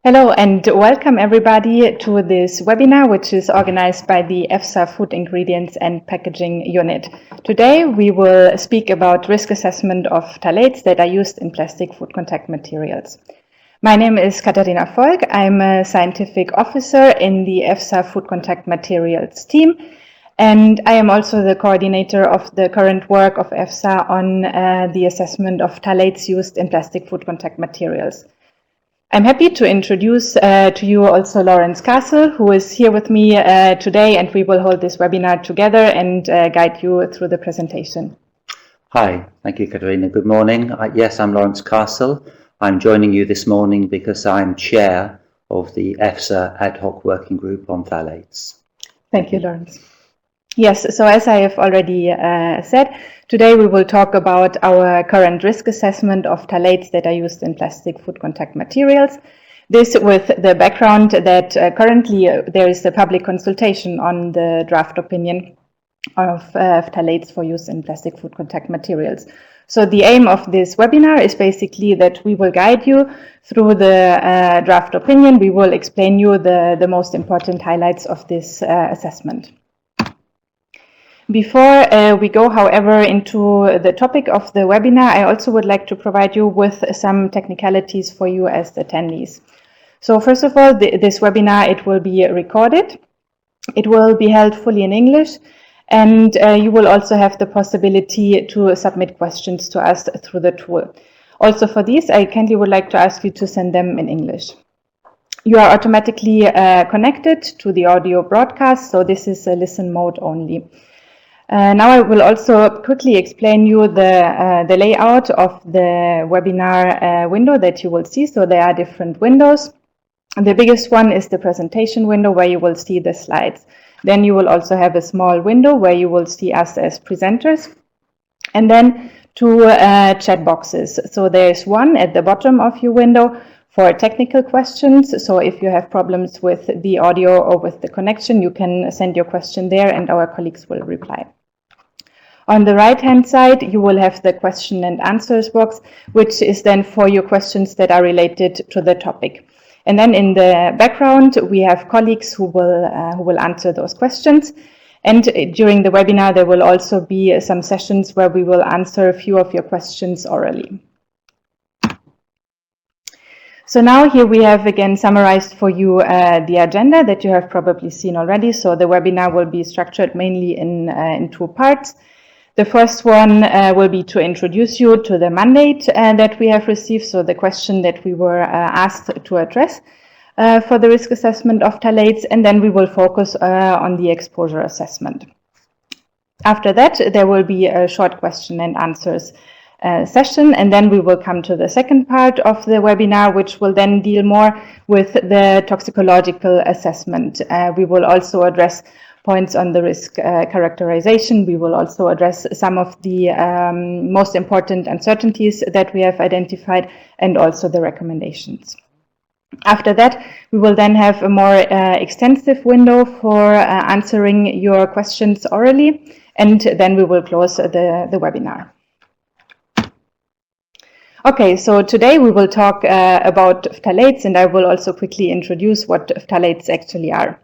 Hello and welcome everybody to this webinar, which is organized by the EFSA Food Ingredients and Packaging Unit. Today we will speak about risk assessment of phthalates that are used in plastic food contact materials. My name is Katharina Volk. I'm a scientific officer in the EFSA Food Contact Materials team, and I am also the coordinator of the current work of EFSA on the assessment of phthalates used in plastic food contact materials. I'm happy to introduce to you also Lawrence Castle, who is here with me today, and we will hold this webinar together and guide you through the presentation. Hi, thank you, Katharina. Good morning. Yes, I'm Lawrence Castle. I'm joining you this morning because I'm chair of the EFSA Ad Hoc Working Group on Phthalates. Thank you, Lawrence. Yes, so as I have already said, today we will talk about our current risk assessment of phthalates that are used in plastic food contact materials. This with the background that currently there is a public consultation on the draft opinion of phthalates for use in plastic food contact materials. So the aim of this webinar is basically that we will guide you through the draft opinion. We will explain you the most important highlights of this assessment. Before we go, however, into the topic of the webinar, I also would like to provide you with some technicalities for you as attendees. So first of all, this webinar, it will be recorded. It will be held fully in English, and you will also have the possibility to submit questions to us through the tool. Also for these, I kindly would like to ask you to send them in English. You are automatically connected to the audio broadcast, so this is a listen mode only. Now I will also quickly explain you the layout of the webinar window that you will see. So there are different windows. The biggest one is the presentation window where you will see the slides. Then you will also have a small window where you will see us as presenters. And then two chat boxes. So there's one at the bottom of your window for technical questions. So if you have problems with the audio or with the connection, you can send your question there and our colleagues will reply. On the right-hand side, you will have the question and answers box, which is then for your questions that are related to the topic. And then in the background, we have colleagues who will answer those questions. And during the webinar, there will also be some sessions where we will answer a few of your questions orally. So now here we have again summarized for you the agenda that you have probably seen already. So the webinar will be structured mainly in two parts. The first one will be to introduce you to the mandate that we have received, so the question that we were asked to address for the risk assessment of phthalates, and then we will focus on the exposure assessment. After that, there will be a short question and answers session, and then we will come to the second part of the webinar, which will then deal more with the toxicological assessment. We will also address points on the risk characterization. We will also address some of the most important uncertainties that we have identified and also the recommendations. After that, we will then have a more extensive window for answering your questions orally, and then we will close the webinar. Okay, so today we will talk about phthalates, and I will also quickly introduce what phthalates actually are.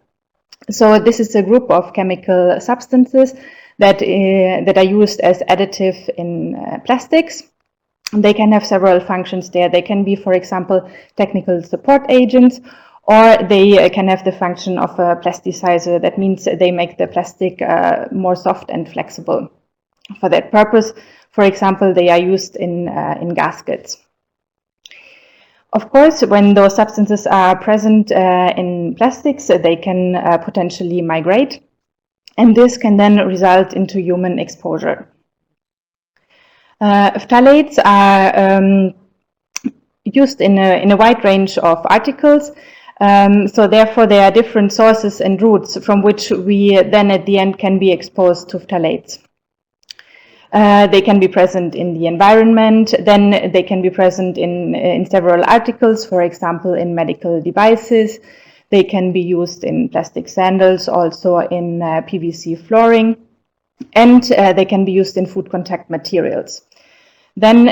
So this is a group of chemical substances that are used as additive in plastics. They can have several functions there. They can be, for example, technical support agents, or they can have the function of a plasticizer. That means they make the plastic more soft and flexible. For that purpose, for example, they are used in gaskets. Of course, when those substances are present in plastics, they can potentially migrate, and this can then result into human exposure. Phthalates are used in a wide range of articles, so therefore there are different sources and routes from which we then at the end can be exposed to phthalates. They can be present in the environment, then they can be present in several articles, for example, in medical devices. They can be used in plastic sandals, also in PVC flooring, and they can be used in food contact materials. Then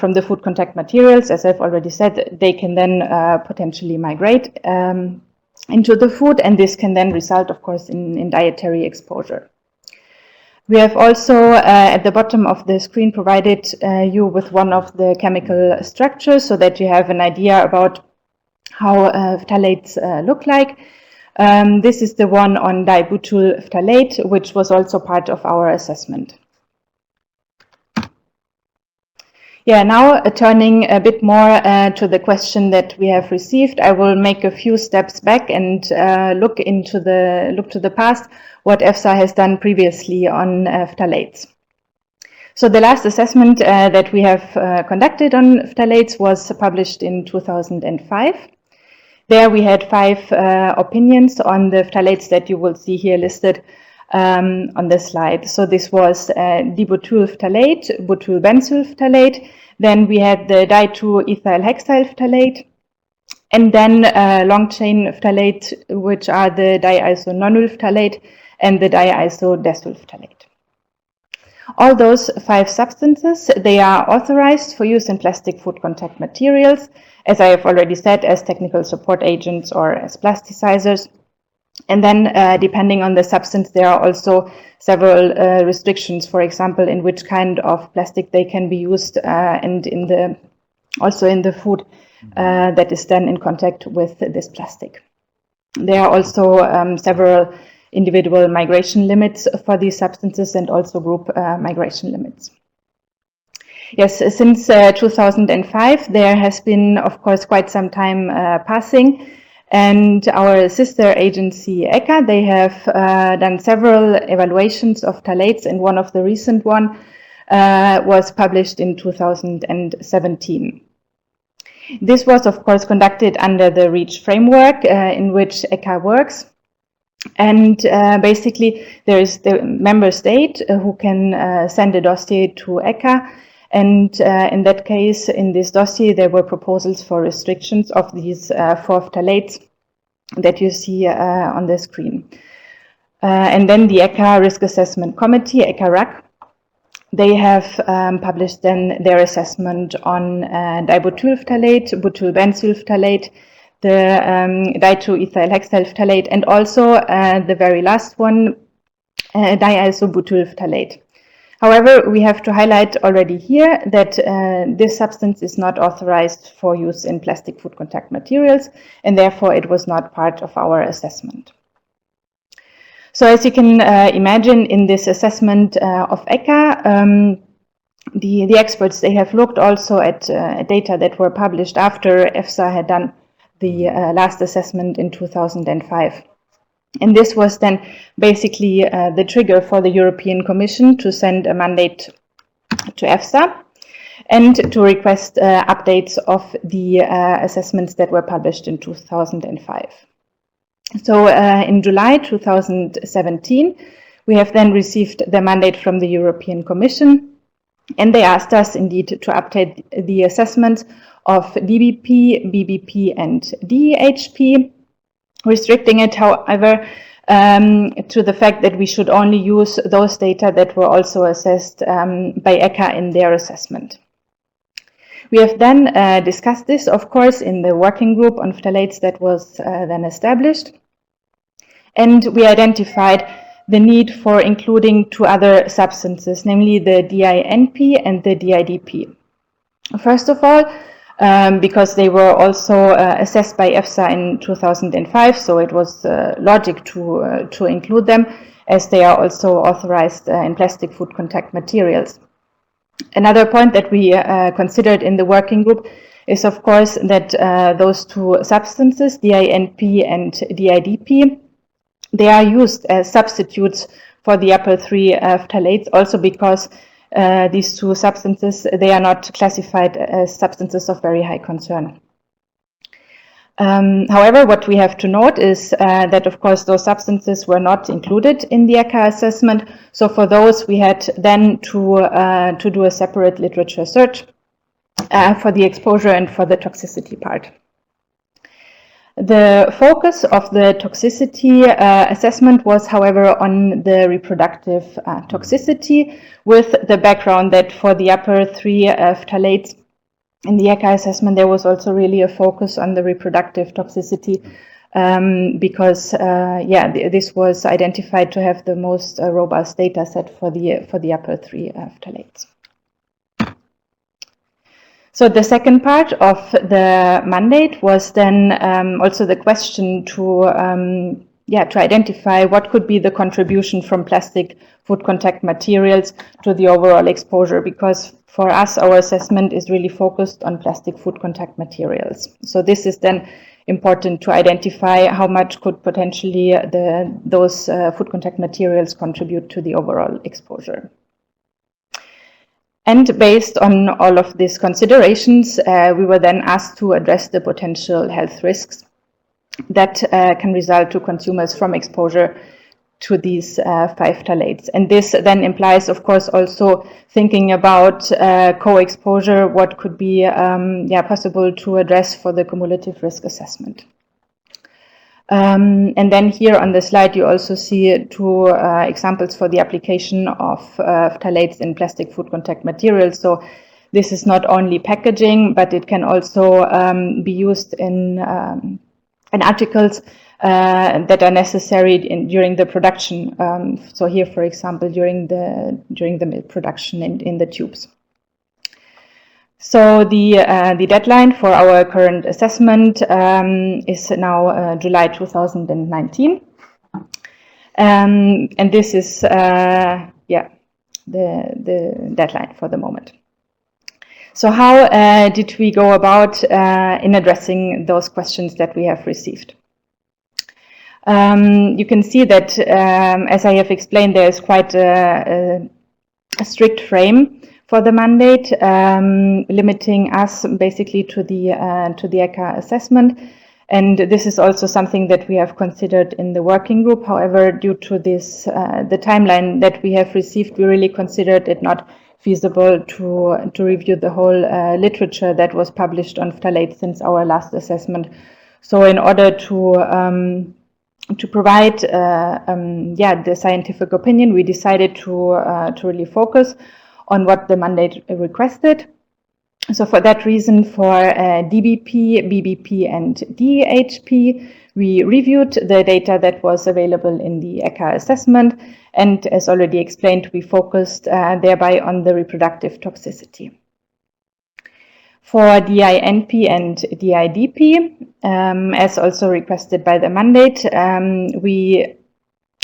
from the food contact materials, as I've already said, they can then potentially migrate into the food, and this can then result, of course, in dietary exposure. We have also at the bottom of the screen provided you with one of the chemical structures so that you have an idea about how phthalates look like. This is the one on dibutyl phthalate, which was also part of our assessment. Yeah, now turning a bit more to the question that we have received, I will make a few steps back and look to the past, what EFSA has done previously on phthalates. So the last assessment that we have conducted on phthalates was published in 2005. There we had 5 opinions on the phthalates that you will see here listed on the slide. So this was dibutyl phthalate, butyl benzyl phthalate, then we had the di2-ethyl hexyl phthalate, and then long chain phthalate, which are the diisononyl phthalate and the diisodecyl phthalate. All those 5 substances, they are authorized for use in plastic food contact materials, as I have already said, as technical support agents or as plasticizers. And then depending on the substance, there are also several restrictions, for example, in which kind of plastic they can be used and also in the food that is then in contact with this plastic. There are also several individual migration limits for these substances and also group migration limits. Yes, since 2005, there has been, of course, quite some time passing. And our sister agency, ECHA, they have done several evaluations of phthalates, and one of the recent one was published in 2017. This was, of course, conducted under the REACH framework in which ECHA works. And basically, there is the member state who can send a dossier to ECHA. And in that case, in this dossier, there were proposals for restrictions of these 4 phthalates that you see on the screen. And then the ECHA Risk Assessment Committee, ECHA RAC, they have published then their assessment on dibutyl phthalate, butyl benzyl phthalate, the di2-ethyl hexyl phthalate, and also the very last one, diisobutyl phthalate. However, we have to highlight already here that this substance is not authorized for use in plastic food contact materials, and therefore it was not part of our assessment. So as you can imagine, in this assessment of ECHA, the experts, they have looked also at data that were published after EFSA had done the last assessment in 2005. And this was then basically the trigger for the European Commission to send a mandate to EFSA and to request updates of the assessments that were published in 2005. So in July 2017, we have then received the mandate from the European Commission, and they asked us indeed to update the assessments of DBP, BBP and DEHP, restricting it, however, to the fact that we should only use those data that were also assessed by ECHA in their assessment. We have then discussed this, of course, in the working group on phthalates that was then established, and we identified the need for including 2 other substances, namely the DINP and the DIDP. First of all, because they were also assessed by EFSA in 2005, so it was logic to include them, as they are also authorized in plastic food contact materials. Another point that we considered in the working group is, of course, that those 2 substances, DINP and DIDP, they are used as substitutes for the upper 3 phthalates, also because these 2 substances, they are not classified as substances of very high concern. However, what we have to note is that, of course, those substances were not included in the ECHA assessment. So for those, we had then to do a separate literature search for the exposure and for the toxicity part. The focus of the toxicity assessment was, however, on the reproductive toxicity, with the background that for the upper three phthalates in the ECHA assessment, there was also really a focus on the reproductive toxicity because this was identified to have the most robust data set for the upper three phthalates. So the second part of the mandate was then also the question to identify what could be the contribution from plastic food contact materials to the overall exposure, because for us our assessment is really focused on plastic food contact materials. So this is then important to identify how much could potentially those food contact materials contribute to the overall exposure. And based on all of these considerations, we were then asked to address the potential health risks that can result to consumers from exposure to these 5 phthalates. And this then implies, of course, also thinking about co-exposure, what could be possible to address for the cumulative risk assessment. And then here on the slide, you also see 2 examples for the application of phthalates in plastic food contact materials. So this is not only packaging, but it can also be used in articles that are necessary during the production. So here, for example, during the milk production in the tubes. So the deadline for our current assessment is now July 2019, and this is the deadline for the moment. So how did we go about in addressing those questions that we have received? You can see that, as I have explained, there is quite a strict frame for the mandate, limiting us basically to the ECHA assessment. And this is also something that we have considered in the working group. However, due to this, the timeline that we have received, we really considered it not feasible to review the whole literature that was published on phthalates since our last assessment. So in order to provide the scientific opinion, we decided to really focus on what the mandate requested. So for that reason, for DBP, BBP and DEHP, we reviewed the data that was available in the ECHA assessment, and as already explained, we focused thereby on the reproductive toxicity. For DINP and DIDP, as also requested by the mandate, we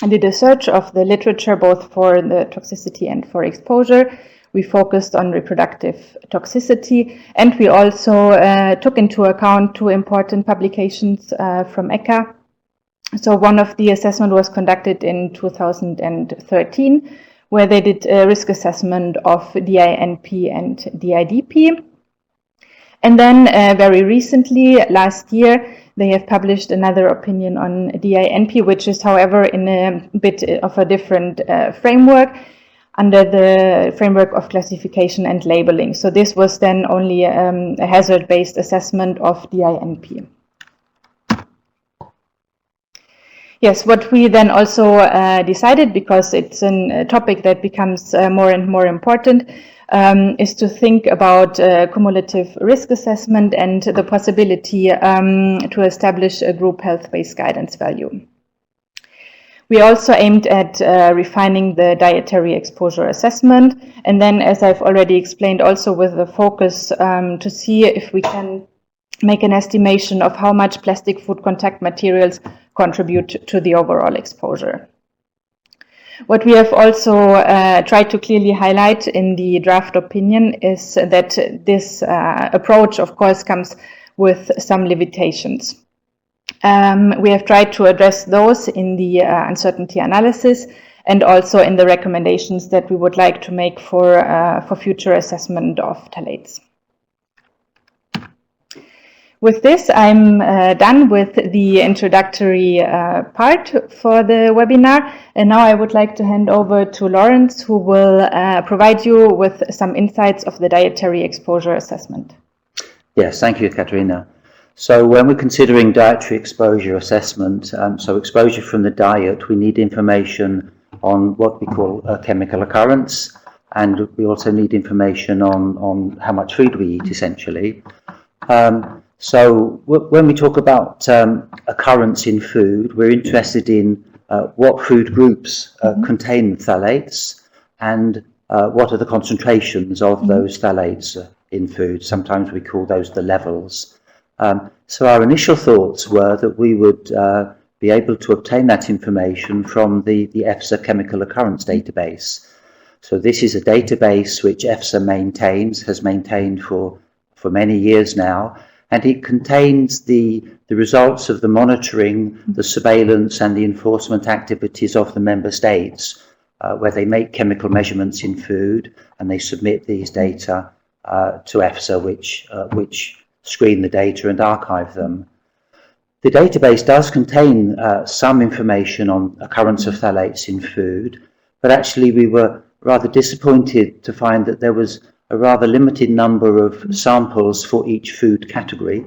did a search of the literature both for the toxicity and for exposure. We focused on reproductive toxicity, and we also took into account 2 important publications from ECHA. So one of the assessment was conducted in 2013, where they did a risk assessment of DINP and DIDP. And then very recently, last year, they have published another opinion on DINP, which is, however, in a bit of a different framework, under the framework of classification and labeling. So this was then only a hazard-based assessment of DINP. Yes, what we then also decided, because it's a topic that becomes more and more important, is to think about cumulative risk assessment and the possibility to establish a group health-based guidance value. We also aimed at refining the dietary exposure assessment, and then, as I've already explained, also with the focus to see if we can make an estimation of how much plastic food contact materials contribute to the overall exposure. What we have also tried to clearly highlight in the draft opinion is that this approach, of course, comes with some limitations. We have tried to address those in the uncertainty analysis and also in the recommendations that we would like to make for future assessment of phthalates. With this, I'm done with the introductory part for the webinar, and now I would like to hand over to Lawrence, who will provide you with some insights of the dietary exposure assessment. Yes, thank you, Katerina. So when we're considering dietary exposure assessment, so exposure from the diet, we need information on what we call a chemical occurrence, and we also need information on how much food we eat, essentially. So when we talk about occurrence in food, we're interested in what food groups contain phthalates, and what are the concentrations of those phthalates in food. Sometimes we call those the levels. So our initial thoughts were that we would be able to obtain that information from the EFSA chemical occurrence database. So this is a database which EFSA has maintained for many years now, and it contains the results of the monitoring, the surveillance and the enforcement activities of the member states, where they make chemical measurements in food and they submit these data to EFSA, which screen the data and archive them. The database does contain some information on occurrence of phthalates in food, but actually we were rather disappointed to find that there was a rather limited number of samples for each food category.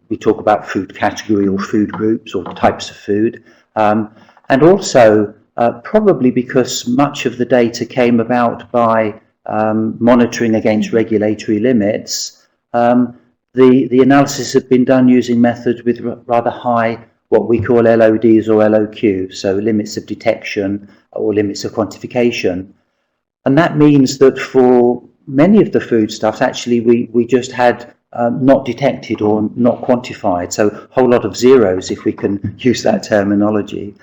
We talk about food category or food groups or types of food, and also probably because much of the data came about by monitoring against regulatory limits. The analysis had been done using methods with rather high, what we call LODs or LOQ, so limits of detection or limits of quantification. And that means that for many of the foodstuffs, actually, we just had not detected or not quantified, so a whole lot of zeros, if we can use that terminology,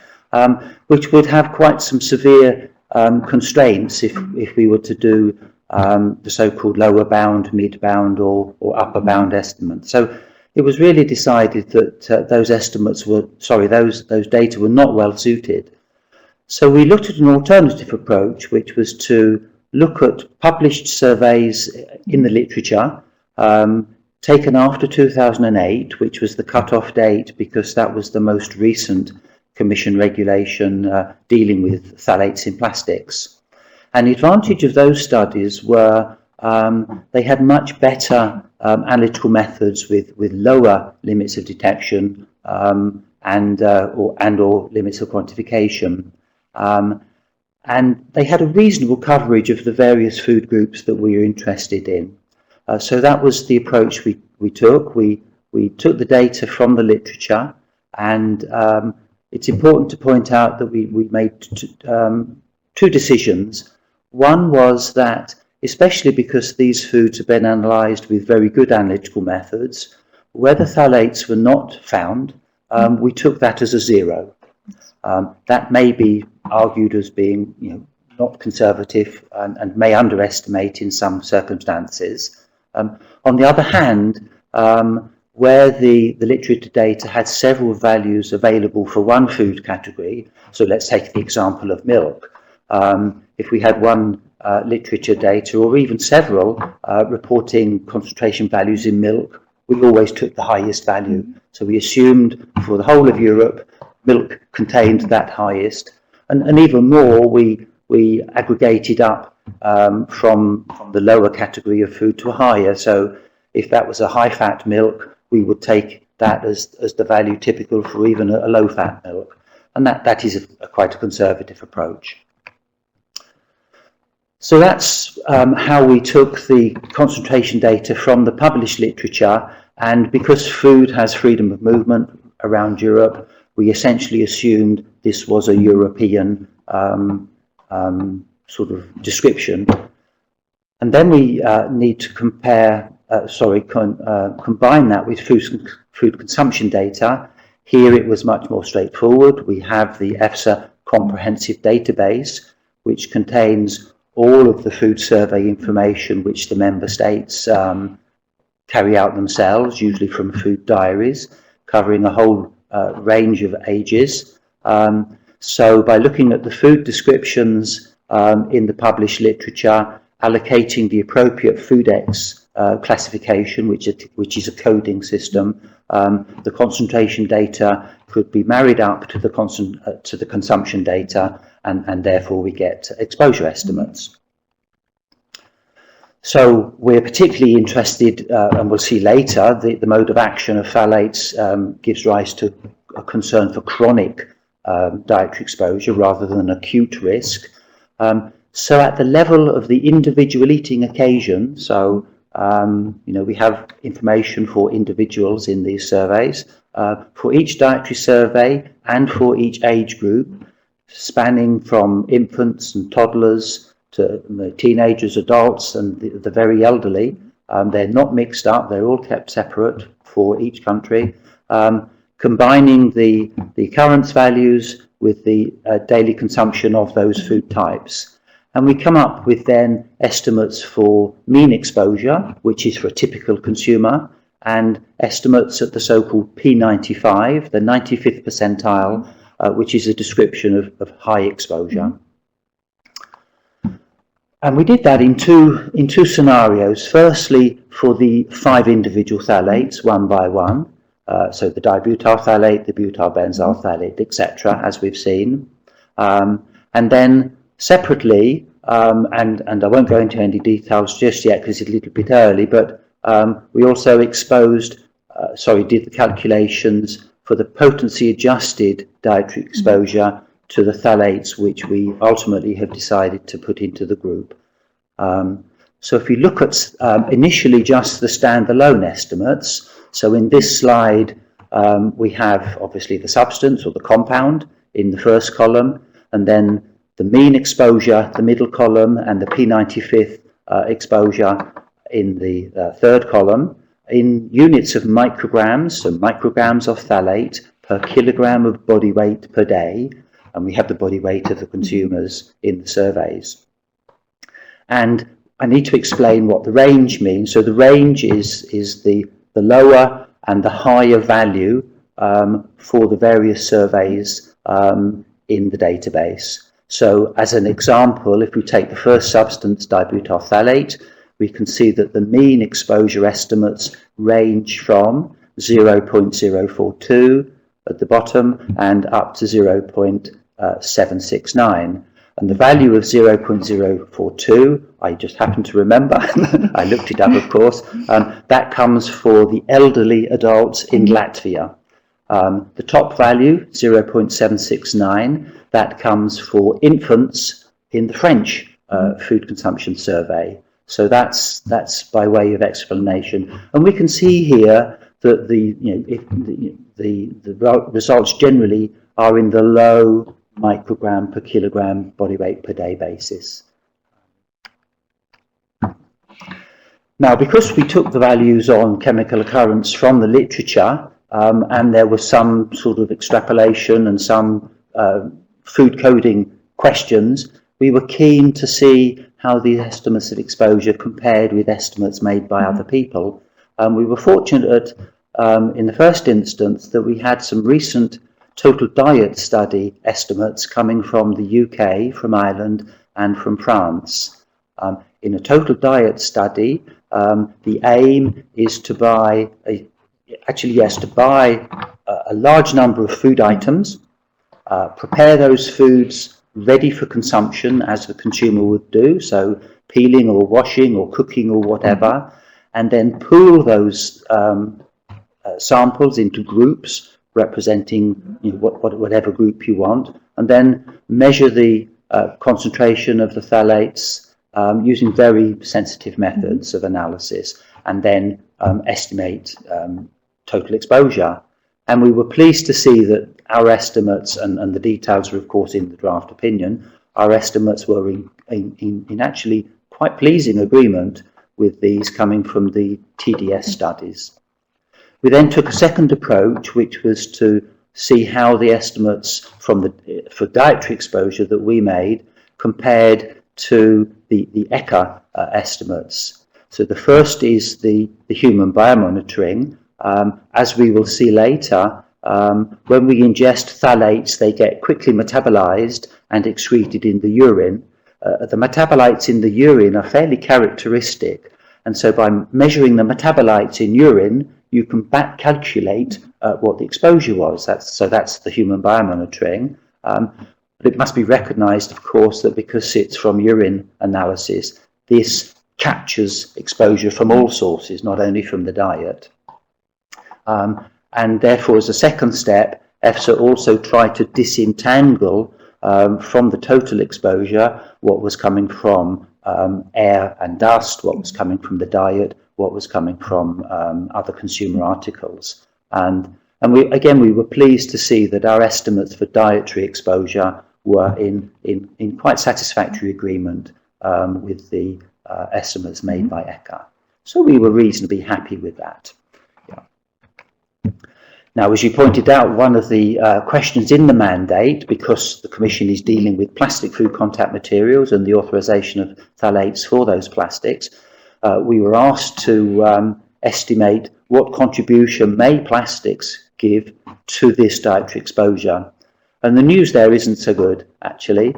which would have quite some severe constraints if we were to do the so-called lower bound, mid bound or upper bound estimate. So it was really decided that those data were not well suited. So we looked at an alternative approach, which was to look at published surveys in the literature taken after 2008, which was the cut-off date because that was the most recent Commission regulation dealing with phthalates in plastics. And the advantage of those studies were they had much better analytical methods with lower limits of detection and or limits of quantification. And they had a reasonable coverage of the various food groups that we were interested in. So that was the approach we took. We took the data from the literature, and it's important to point out that we made two decisions. One was that, especially because these foods have been analysed with very good analytical methods, where the phthalates were not found, we took that as a zero. That may be argued as being not conservative and may underestimate in some circumstances. On the other hand, where the literature data had several values available for one food category, so let's take the example of milk. If we had one literature data or even several reporting concentration values in milk, we always took the highest value. So we assumed for the whole of Europe, milk contained that highest. And even more, we aggregated up from the lower category of food to a higher. So if that was a high-fat milk, we would take that as the value typical for even a low-fat milk. And that is quite a conservative approach. So that's how we took the concentration data from the published literature, and because food has freedom of movement around Europe, we essentially assumed this was a European sort of description. And then we need to combine that with food consumption data. Here it was much more straightforward. We have the EFSA comprehensive database, which contains all of the food survey information which the member states carry out themselves, usually from food diaries, covering a whole range of ages. So by looking at the food descriptions in the published literature, allocating the appropriate FoodX classification, which is a coding system, the concentration data could be married up to the consumption data, and therefore we get exposure estimates. So we're particularly interested, and we'll see later, the mode of action of phthalates gives rise to a concern for chronic dietary exposure rather than acute risk. So at the level of the individual eating occasion, so we have information for individuals in these surveys, for each dietary survey and for each age group, spanning from infants and toddlers to teenagers, adults, and the very elderly. They're not mixed up, they're all kept separate for each country, combining the occurrence values with the daily consumption of those food types. And we come up with then estimates for mean exposure, which is for a typical consumer, and estimates at the so-called P95, the 95th percentile, which is a description of high exposure. And we did that in two scenarios. Firstly, for the 5 individual phthalates, one by one, so the dibutyl phthalate, the butyl benzyl phthalate, etc., as we've seen. And then separately, and I won't go into any details just yet because it's a little bit early, but we also did the calculations for the potency adjusted dietary exposure to the phthalates, which we ultimately have decided to put into the group. So if you look at initially just the standalone estimates, so in this slide we have obviously the substance or the compound in the first column, and then the mean exposure, the middle column, and the P95th exposure in the third column, in units of micrograms, so micrograms of phthalate per kilogram of body weight per day, and we have the body weight of the consumers in the surveys. And I need to explain what the range means. So the range is the lower and the higher value for the various surveys in the database. So as an example, if we take the first substance, dibutyl phthalate, we can see that the mean exposure estimates range from 0.042 at the bottom and up to 0.769. And the value of 0.042, I just happen to remember, I looked it up of course, that comes for the elderly adults in Latvia. The top value, 0.769, that comes for infants in the French food consumption survey. So that's by way of explanation. And we can see here that the results generally are in the low microgram per kilogram body weight per day basis. Now, because we took the values on chemical occurrence from the literature, and there was some sort of extrapolation and some food coding questions, we were keen to see how these estimates of exposure compared with estimates made by other people. We were fortunate in the first instance that we had some recent total diet study estimates coming from the UK, from Ireland, and from France. In a total diet study, the aim is to buy a large number of food items, prepare those foods ready for consumption as the consumer would do, so peeling or washing or cooking or whatever, and then pool those samples into groups representing whatever group you want, and then measure the concentration of the phthalates using very sensitive methods of analysis, and then estimate total exposure. And we were pleased to see that our estimates, and the details are of course in the draft opinion, our estimates were in actually quite pleasing agreement with these coming from the TDS studies. We then took a second approach, which was to see how the estimates for dietary exposure that we made compared to the ECHA estimates. So the first is the human biomonitoring. As we will see later, when we ingest phthalates, they get quickly metabolized and excreted in the urine. The metabolites in the urine are fairly characteristic, and so by measuring the metabolites in urine, you can back calculate what the exposure was. That's the human biomonitoring. But it must be recognized, of course, that because it's from urine analysis, this captures exposure from all sources, not only from the diet. And therefore, as a second step, EFSA also tried to disentangle from the total exposure what was coming from air and dust, what was coming from the diet, what was coming from other consumer articles. And we were pleased to see that our estimates for dietary exposure were in quite satisfactory agreement with the estimates made by ECHA. So we were reasonably happy with that. Yeah. Now, as you pointed out, one of the questions in the mandate, because the Commission is dealing with plastic food contact materials and the authorisation of phthalates for those plastics, we were asked to estimate what contribution may plastics give to this dietary exposure. And the news there isn't so good, actually.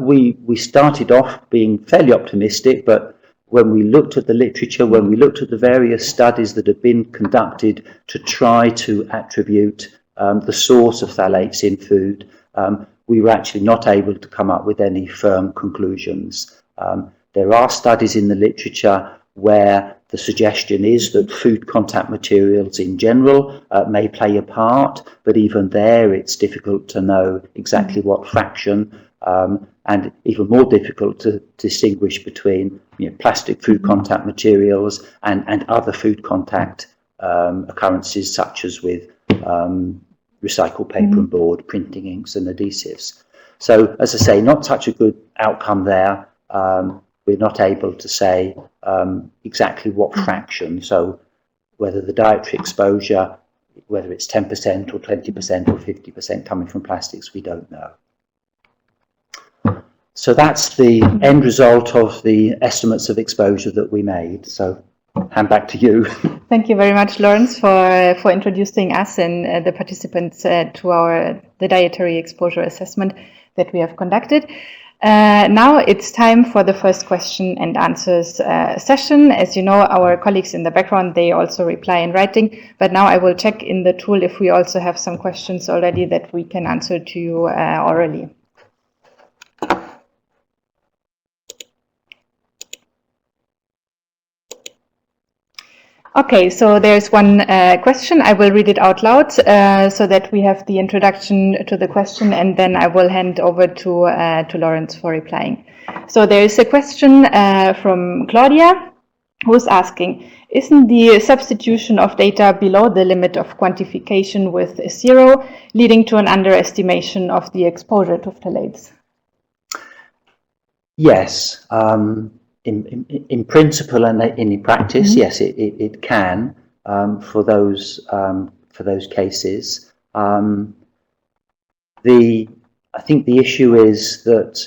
We started off being fairly optimistic, but when we looked at the literature, when we looked at the various studies that have been conducted to try to attribute the source of phthalates in food, we were actually not able to come up with any firm conclusions. There are studies in the literature where the suggestion is that food contact materials in general may play a part, but even there it's difficult to know exactly what fraction, and even more difficult to distinguish between plastic food contact materials and other food contact occurrences, such as with recycled paper and board, printing inks and adhesives. So, as I say, not such a good outcome there. We're not able to say exactly what fraction, so whether the dietary exposure, whether it's 10% or 20% or 50% coming from plastics, we don't know. So that's the end result of the estimates of exposure that we made. So hand back to you. Thank you very much, Lawrence, for introducing us and the participants to the dietary exposure assessment that we have conducted. Now it's time for the first question and answers session. As you know, our colleagues in the background, they also reply in writing, but now I will check in the tool if we also have some questions already that we can answer to you orally. Okay, so there's one question. I will read it out loud so that we have the introduction to the question, and then I will hand over to Lawrence for replying. So there is a question from Claudia, who's asking, isn't the substitution of data below the limit of quantification with 0 leading to an underestimation of the exposure to phthalates? Yes. In principle and in practice, yes, it can for those cases. I think the issue is that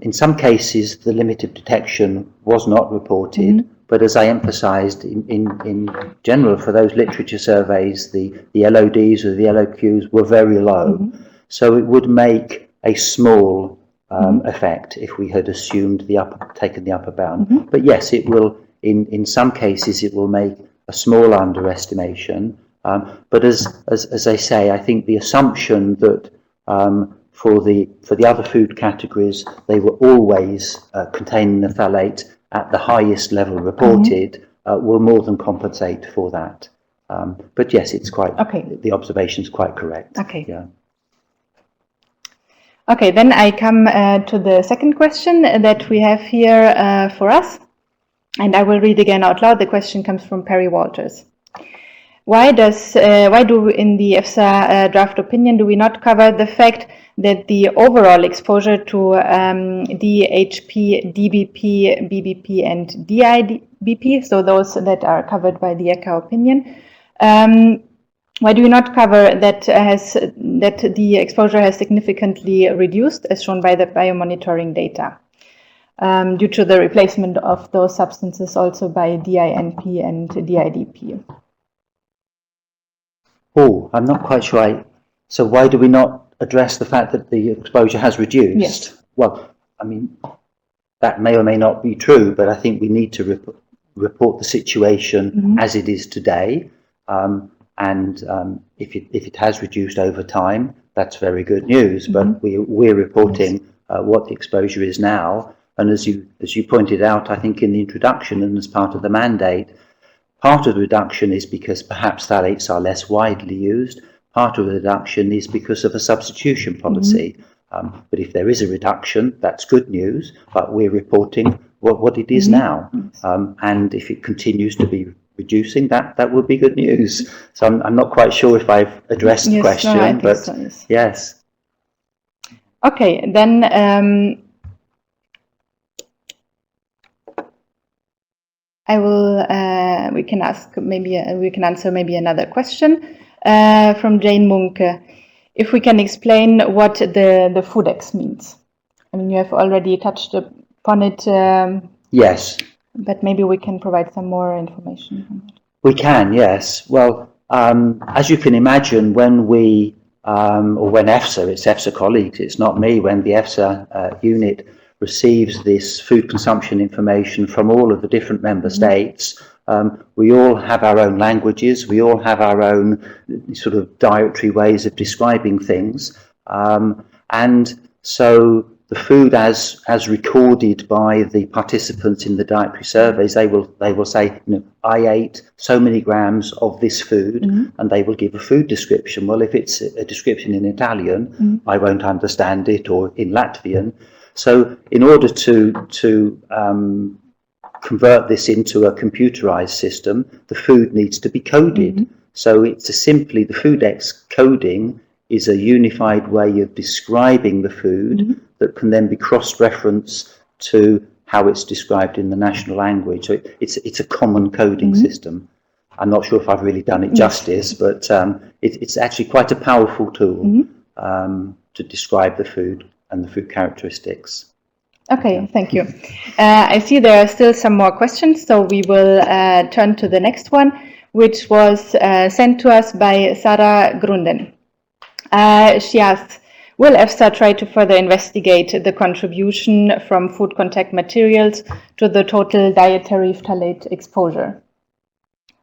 in some cases the limit of detection was not reported, but as I emphasised, in general for those literature surveys, the LODs or the LOQs were very low, so it would make a small effect if we had assumed taken the upper bound. But yes, it will. In some cases, it will make a small underestimation. But as I say, I think the assumption that for the other food categories, they were always containing the phthalate at the highest level reported will more than compensate for that. But yes, it's quite. The observation is quite correct. Okay. Yeah. Okay, then I come to the second question that we have here for us, and I will read again out loud. The question comes from Perry Walters. Why do in the EFSA draft opinion do we not cover the fact that the overall exposure to DHP, DBP, BBP and DIDP, so those that are covered by the ECHA opinion, why do you not cover that the exposure has significantly reduced, as shown by the biomonitoring data, due to the replacement of those substances also by DINP and DIDP? Oh, I'm not quite sure. So why do we not address the fact that the exposure has reduced? Yes. Well, I mean, that may or may not be true, but I think we need to report the situation as it is today. And if it has reduced over time, that's very good news. But we're reporting what the exposure is now. And as you pointed out, I think in the introduction and as part of the mandate, part of the reduction is because perhaps phthalates are less widely used. Part of the reduction is because of a substitution policy. But if there is a reduction, that's good news, but we're reporting what it is now. And if it continues to be reducing, that would be good news. So I'm not quite sure if I've addressed the question, no, but so, yes. Yes. Okay, then I will. We can answer maybe another question from Jane Munke. If we can explain what the FoodX means. I mean, you have already touched upon it. Yes. But maybe we can provide some more information on that. We can, yes. Well, as you can imagine, when we, or when EFSA, it's EFSA colleagues, it's not me, when the EFSA unit receives this food consumption information from all of the different member states, we all have our own languages, we all have our own sort of dietary ways of describing things. And so the food as recorded by the participants in the dietary surveys, they will say, I ate so many grams of this food, and they will give a food description. Well, if it's a description in Italian, I won't understand it, or in Latvian. So in order to convert this into a computerized system, the food needs to be coded. So it's simply the FoodX coding is a unified way of describing the food that can then be cross-referenced to how it's described in the national language. So it's a common coding system. I'm not sure if I've really done it justice, but it's actually quite a powerful tool to describe the food and the food characteristics. Okay, thank you. I see there are still some more questions, so we will turn to the next one, which was sent to us by Sara Gruen. She asked, will EFSA try to further investigate the contribution from food contact materials to the total dietary phthalate exposure?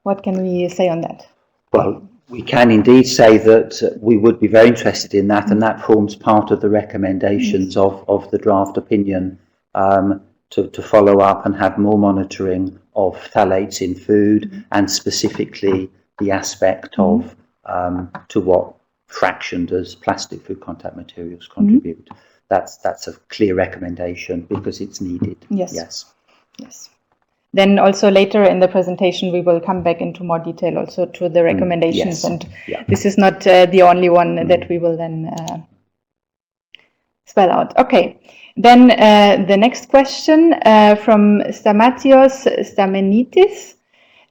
What can we say on that? Well, we can indeed say that we would be very interested in that, and that forms part of the recommendations of the draft opinion to follow up and have more monitoring of phthalates in food, and specifically the aspect of to what fraction does plastic food contact materials contribute. That's a clear recommendation because it's needed. Yes. Then also later in the presentation, we will come back into more detail also to the recommendations. And this is not the only one that we will then spell out. Okay, then the next question from Stamatios Stamenitis.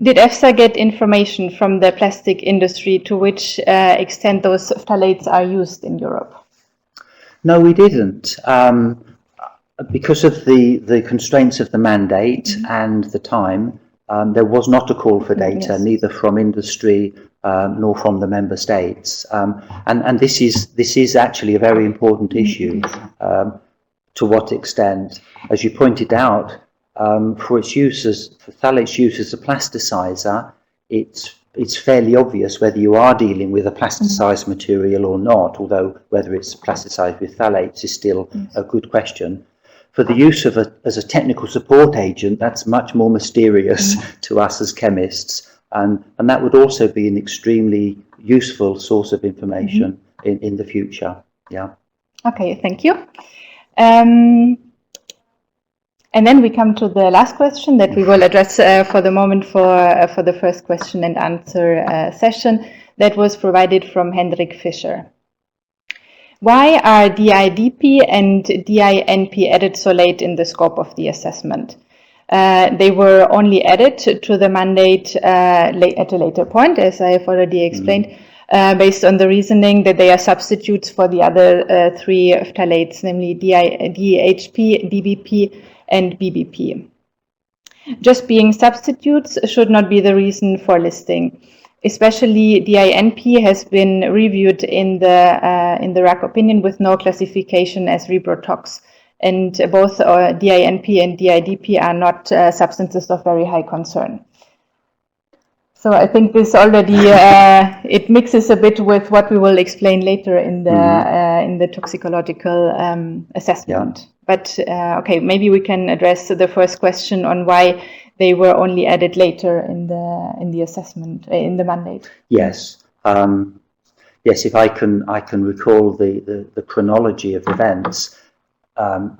Did EFSA get information from the plastic industry to which extent those phthalates are used in Europe? No, we didn't. Because of the constraints of the mandate and the time, there was not a call for data, neither from industry nor from the member states. And this is actually a very important issue. To what extent, as you pointed out, for phthalate's use as a plasticizer, it's fairly obvious whether you are dealing with a plasticized material or not, although whether it's plasticized with phthalates is still a good question. For the use of as a technical support agent, that's much more mysterious to us as chemists, and that would also be an extremely useful source of information in the future. Okay, thank you. And then we come to the last question that we will address for the moment for the first question and answer session that was provided from Hendrik Fischer. Why are DIDP and DINP added so late in the scope of the assessment? They were only added to the mandate at a later point, as I have already explained, based on the reasoning that they are substitutes for the other three phthalates, namely DEHP, DBP, and BBP. Just being substitutes should not be the reason for listing. Especially DINP has been reviewed in the RAC opinion with no classification as reprotox, and both DINP and DIDP are not substances of very high concern. So I think this already it mixes a bit with what we will explain later in the toxicological assessment. Yeah. But okay, maybe we can address the first question on why they were only added later in the assessment in the mandate. Yes, yes. If I can recall the chronology of events.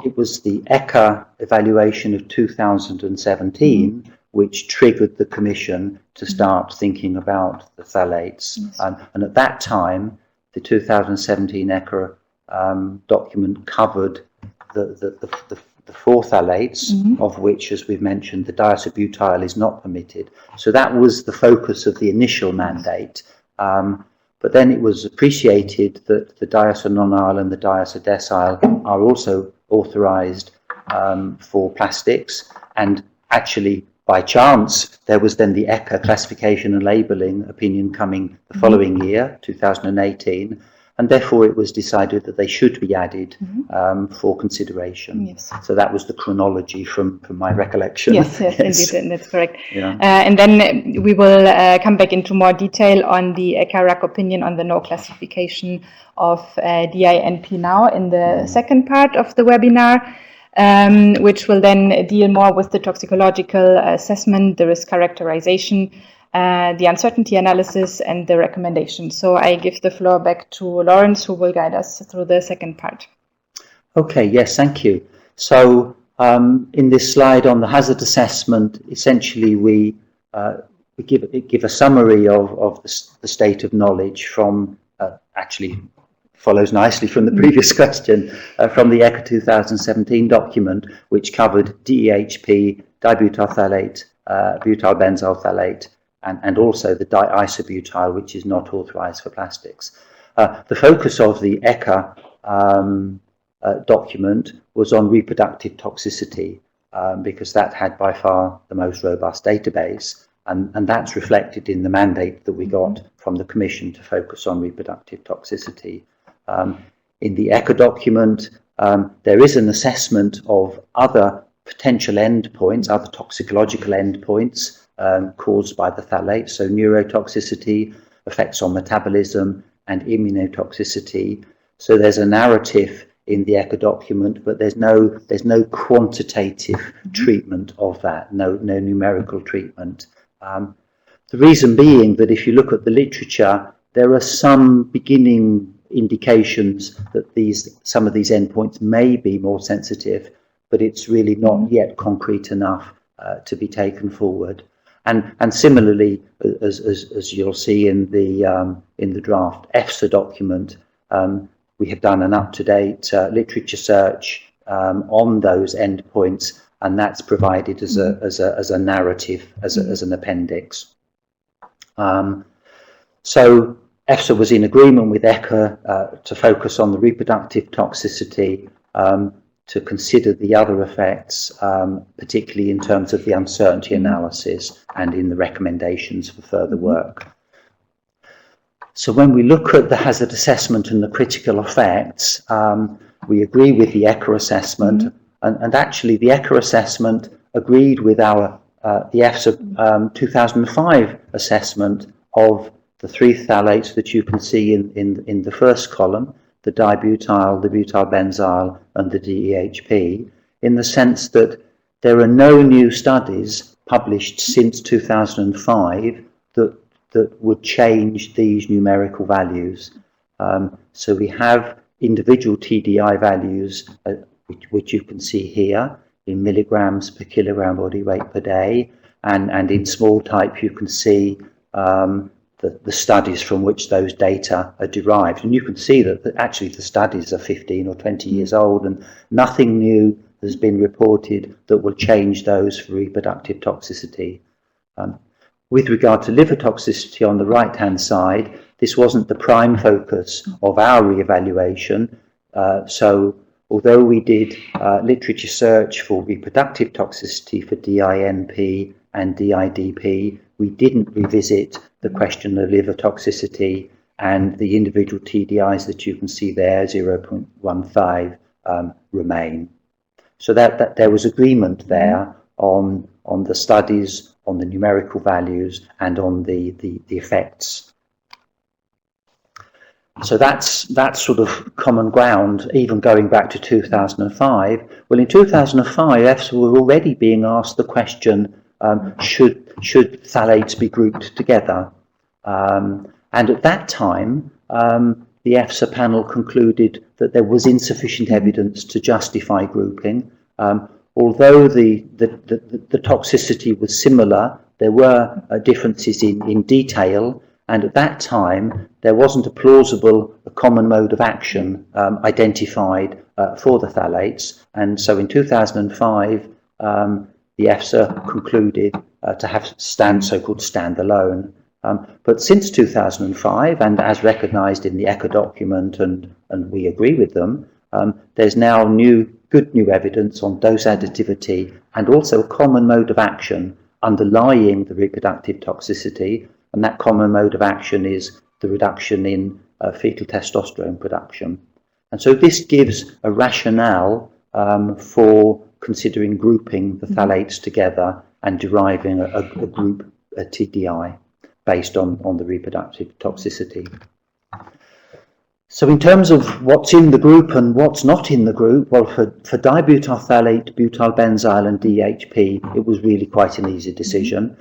It was the ECHA evaluation of 2017 which triggered the Commission to start thinking about the phthalates. Yes. And at that time, the 2017 ECHA document covered the four phthalates, of which, as we've mentioned, the diisobutyl is not permitted. So that was the focus of the initial mandate. But then it was appreciated that the diisononyl and the diisodecyl are also authorised for plastics, and actually by chance there was then the ECHA classification and labelling opinion coming the following year, 2018, and therefore it was decided that they should be added for consideration. Yes. So that was the chronology from my recollection. Yes, indeed, that's correct. Yeah. And then we will come back into more detail on the ECHA opinion on the no classification of DINP now in the second part of the webinar, which will then deal more with the toxicological assessment, the risk characterization, the uncertainty analysis, and the recommendation. So I give the floor back to Lawrence, who will guide us through the second part. Okay, yes, thank you. So in this slide on the hazard assessment, essentially we give a summary of the state of knowledge from, actually follows nicely from the previous question, from the ECHA 2017 document, which covered DEHP, dibutyl phthalate, butyl benzyl phthalate, and also the diisobutyl, which is not authorised for plastics. The focus of the ECHA document was on reproductive toxicity, because that had by far the most robust database, and that's reflected in the mandate that we got from the Commission to focus on reproductive toxicity. In the ECHA document, there is an assessment of other potential endpoints, other toxicological endpoints, caused by the phthalate, so neurotoxicity, effects on metabolism, and immunotoxicity. So there's a narrative in the ECHA document, but there's no quantitative treatment of that, no numerical treatment. The reason being that if you look at the literature, there are some beginning indications that some of these endpoints may be more sensitive, but it's really not yet concrete enough to be taken forward. And similarly, as you'll see in the draft EFSA document, we have done an up-to-date literature search on those endpoints, and that's provided as a narrative, as an appendix. So EFSA was in agreement with ECHA to focus on the reproductive toxicity, to consider the other effects, particularly in terms of the uncertainty analysis and in the recommendations for further work. So when we look at the hazard assessment and the critical effects, we agree with the ECHA assessment, and actually the ECHA assessment agreed with the EFSA 2005 assessment of the three phthalates that you can see in the first column, the dibutyl, the butyl benzyl, and the DEHP, in the sense that there are no new studies published since 2005 that would change these numerical values. So we have individual TDI values, which you can see here in milligrams per kilogram body weight per day, and in small type you can see the studies from which those data are derived. And you can see that actually the studies are 15 or 20 years old, and nothing new has been reported that will change those for reproductive toxicity. With regard to liver toxicity on the right-hand side, this wasn't the prime focus of our re-evaluation. So although we did literature search for reproductive toxicity for DINP and DIDP, we didn't revisit the question of liver toxicity, and the individual TDIs that you can see there, 0.15, remain. So that there was agreement there on the studies the numerical values and on the effects. So that's sort of common ground, even going back to 2005. Well, in 2005, EFSA were already being asked the question, should phthalates be grouped together? And at that time, the EFSA panel concluded that there was insufficient evidence to justify grouping. Although the toxicity was similar, there were differences in detail, and at that time there wasn't a plausible common mode of action identified for the phthalates, and so in 2005 the EFSA concluded to have so-called standalone. But since 2005, and as recognised in the ECHA document, and we agree with them, there's now good new evidence on dose additivity and also a common mode of action underlying the reproductive toxicity, and that common mode of action is the reduction in fetal testosterone production. And so this gives a rationale for considering grouping the phthalates together and deriving a group, a TDI, based on the reproductive toxicity. So in terms of what's in the group and what's not in the group, well, for dibutyl phthalate, butyl benzyl and DEHP, it was really quite an easy decision.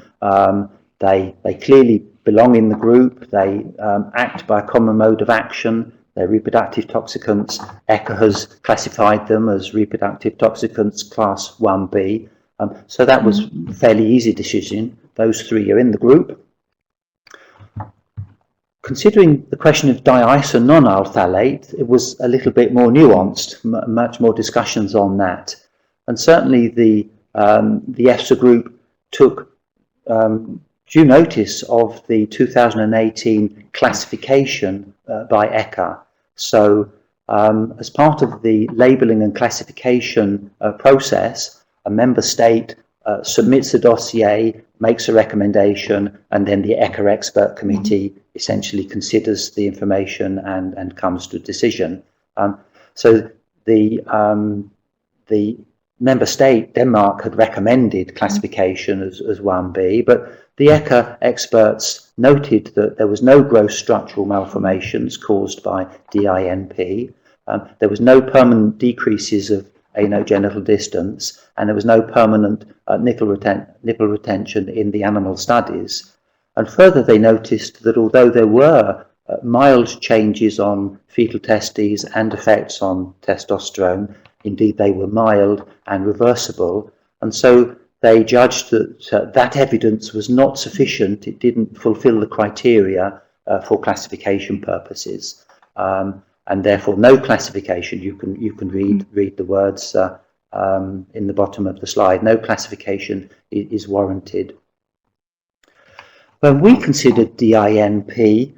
They clearly belong in the group. They act by a common mode of action. They're reproductive toxicants. ECHA has classified them as reproductive toxicants class 1B. So that was a fairly easy decision. Those three are in the group. Considering the question of diisononyl phthalate, it was a little bit more nuanced, much more discussions on that. And certainly the EFSA group took due notice of the 2018 classification by ECHA. So as part of the labelling and classification process, a member state submits a dossier, makes a recommendation, and then the ECHA expert committee essentially considers the information and comes to a decision. So the member state, Denmark, had recommended classification as 1B, but the ECHA experts noted that there was no gross structural malformations caused by DINP, there was no permanent decreases of anogenital distance, and there was no permanent nipple retention in the animal studies. And further, they noticed that although there were mild changes on fetal testes and effects on testosterone, indeed they were mild and reversible, and so they judged that that evidence was not sufficient. It didn't fulfill the criteria for classification purposes. And therefore no classification. You can read the words in the bottom of the slide. No classification is warranted. When we considered DINP,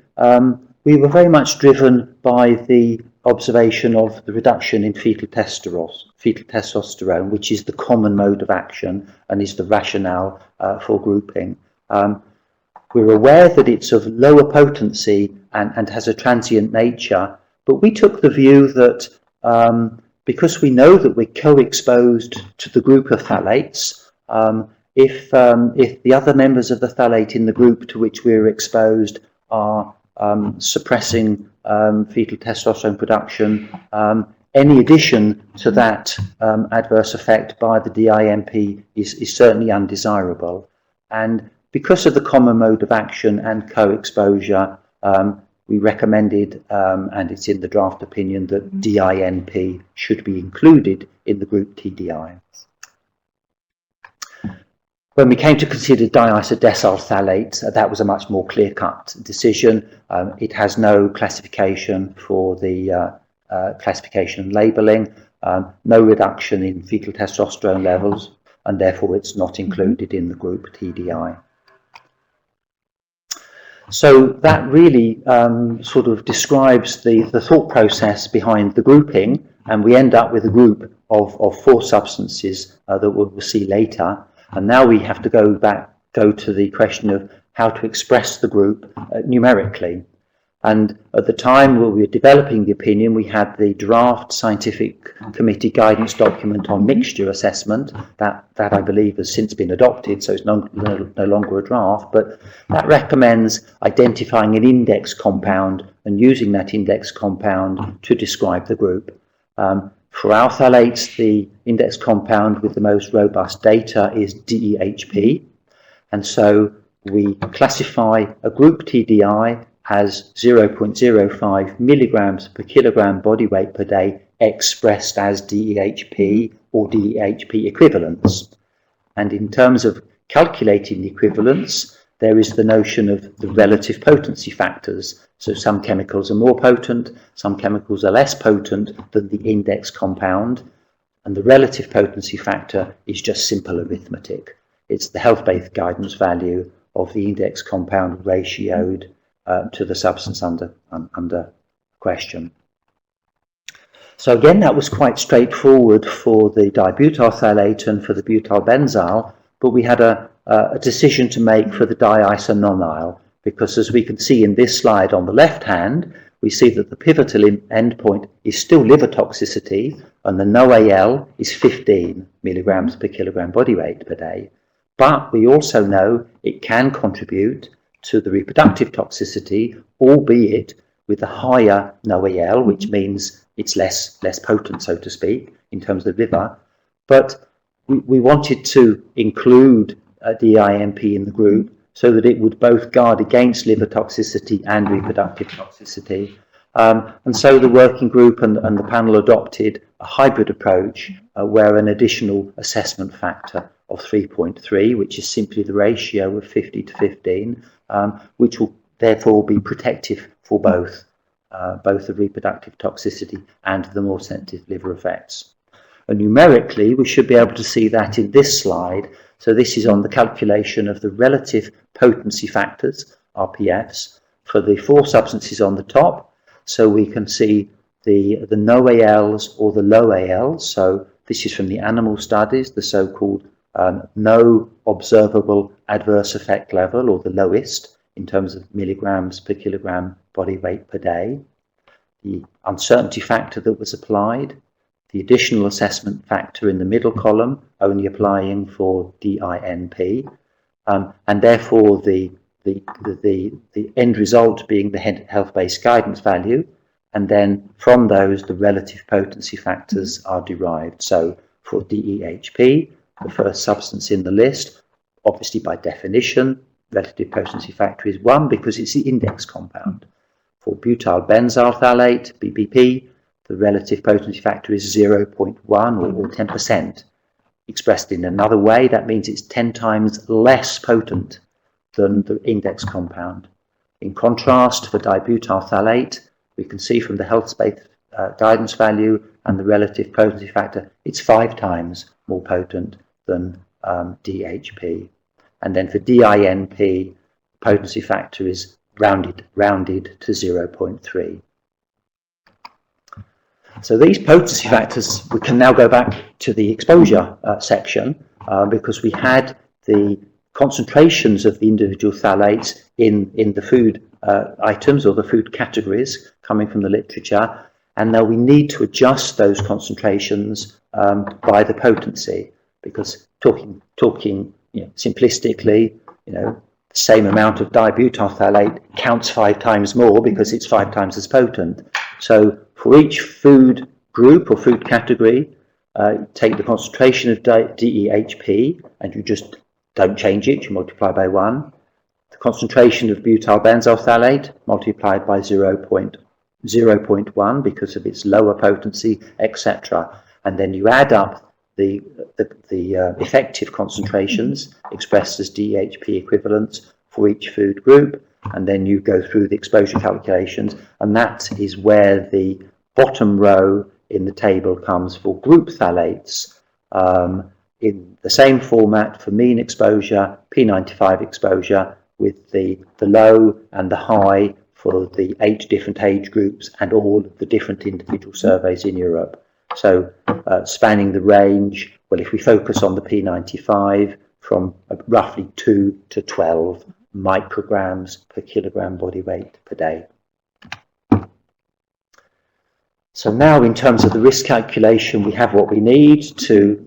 we were very much driven by the observation of the reduction in fetal testosterone, which is the common mode of action and is the rationale for grouping. We're aware that it's of lower potency and has a transient nature, but we took the view that because we know that we're co-exposed to the group of phthalates, if the other members of the phthalate in the group to which we're exposed are suppressing fetal testosterone production, any addition to that adverse effect by the DINP is certainly undesirable. And because of the common mode of action and co-exposure, we recommended, and it's in the draft opinion, that DINP should be included in the group TDI. When we came to consider diisodecyl phthalate, that was a much more clear-cut decision. It has no classification for the classification and labelling, no reduction in fetal testosterone levels, and therefore it's not included in the group TDI. So that really sort of describes the thought process behind the grouping, and we end up with a group of 4 substances that we'll see later. And now we have to go to the question of how to express the group numerically. And at the time we were developing the opinion, we had the draft scientific committee guidance document on mixture assessment. That I believe has since been adopted, so it's no longer a draft, but that recommends identifying an index compound and using that index compound to describe the group. For our phthalates, the index compound with the most robust data is DEHP, and so we classify a group TDI as 0.05 milligrams per kilogram body weight per day expressed as DEHP or DEHP equivalents. And in terms of calculating the equivalence, there is the notion of the relative potency factors. So some chemicals are more potent, some chemicals are less potent than the index compound, and the relative potency factor is just simple arithmetic. It's the health-based guidance value of the index compound ratioed to the substance under question. So again, that was quite straightforward for the dibutyl phthalate and for the butyl benzyl, but we had a decision to make for the diisononyl, because as we can see in this slide on the left hand, we see that the pivotal endpoint is still liver toxicity, and the NOAL is 15 milligrams per kilogram body weight per day. But we also know it can contribute to the reproductive toxicity, albeit with a higher NOAL, which means it's less potent, so to speak, in terms of the liver. But we wanted to include DINP in the group so that it would both guard against liver toxicity and reproductive toxicity. And so the working group and the panel adopted a hybrid approach where an additional assessment factor of 3.3, which is simply the ratio of 50 to 15, which will therefore be protective for both the reproductive toxicity and the more sensitive liver effects. And numerically, we should be able to see that in this slide. So this is on the calculation of the relative potency factors, RPFs, for the four substances on the top. So we can see the NOALs or the low ALs. So this is from the animal studies, the so-called no observable adverse effect level, or the lowest in terms of milligrams per kilogram body weight per day, the uncertainty factor that was applied, the additional assessment factor in the middle column only applying for DINP, and therefore the end result being the health-based guidance value, and then from those the relative potency factors are derived. So for DEHP, the first substance in the list, obviously by definition, relative potency factor is 1 because it's the index compound. For butyl benzyl phthalate, BBP, the relative potency factor is 0.1 or 10%. Expressed in another way, that means it's 10 times less potent than the index compound. In contrast, for dibutyl phthalate, we can see from the health-based guidance value and the relative potency factor, it's 5 times more potent than DHP. And then for DINP, potency factor is rounded to 0.3. So these potency factors, we can now go back to the exposure section because we had the concentrations of the individual phthalates in the food items or the food categories coming from the literature, and now we need to adjust those concentrations by the potency, because talking simplistically, the same amount of dibutyl phthalate counts 5 times more because it's 5 times as potent. So for each food group or food category, take the concentration of DEHP and you just don't change it, you multiply by 1. The concentration of butyl benzyl phthalate multiplied by 0.1 because of its lower potency, etc. And then you add up the effective concentrations expressed as DEHP equivalents for each food group, and then you go through the exposure calculations, and that is where the bottom row in the table comes for group phthalates in the same format for mean exposure, P95 exposure, with the low and the high for the 8 different age groups and all the different individual surveys in Europe. So spanning the range, well, if we focus on the P95, from roughly 2 to 12 micrograms per kilogram body weight per day. So now, in terms of the risk calculation, we have what we need to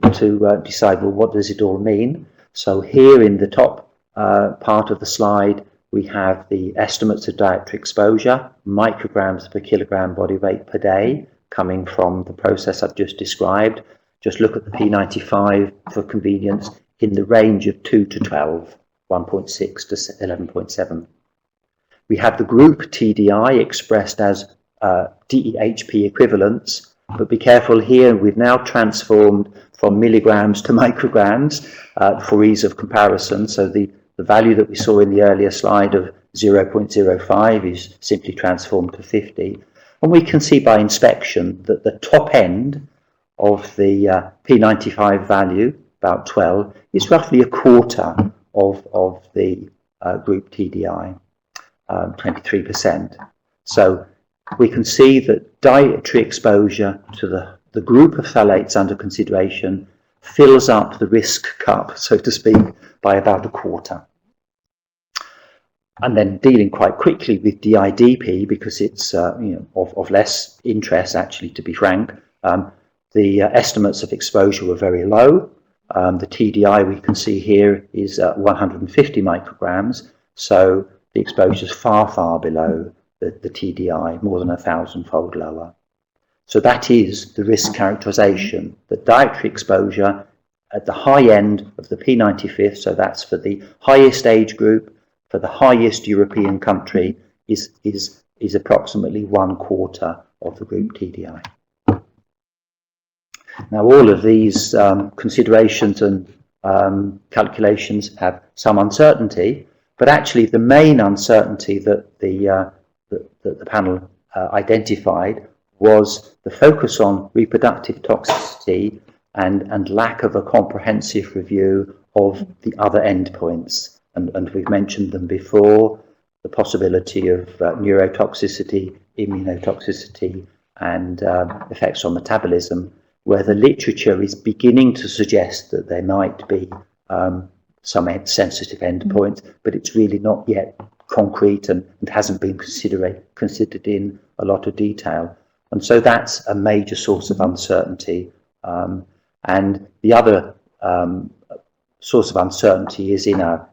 decide, well, what does it all mean? So here in the top part of the slide, we have the estimates of dietary exposure, micrograms per kilogram body weight per day, coming from the process I've just described. Just look at the P95 for convenience, in the range of 2 to 12, 1.6 to 11.7. We have the group TDI expressed as DEHP equivalents, but be careful here, we've now transformed from milligrams to micrograms for ease of comparison. So the value that we saw in the earlier slide of 0.05 is simply transformed to 50. And we can see by inspection that the top end of the P95 value, about 12, is roughly a quarter of the group TDI, 23%. So we can see that dietary exposure to the group of phthalates under consideration fills up the risk cup, so to speak, by about a quarter. And then dealing quite quickly with DIDP, because it's of less interest, actually, to be frank. The estimates of exposure were very low. The TDI we can see here is 150 micrograms, so the exposure is far, far below the TDI, more than 1,000-fold lower. So that is the risk characterization, that dietary exposure at the high end of the P95, so that's for the highest age group, for the highest European country, is approximately 1/4 of the group TDI. Now, all of these considerations and calculations have some uncertainty, but actually the main uncertainty that the panel identified was the focus on reproductive toxicity and lack of a comprehensive review of the other endpoints. And we've mentioned them before, the possibility of neurotoxicity, immunotoxicity, and effects on metabolism, where the literature is beginning to suggest that there might be some sensitive endpoints, but it's really not yet concrete and hasn't been considered in a lot of detail. And so that's a major source of uncertainty. And the other source of uncertainty is in our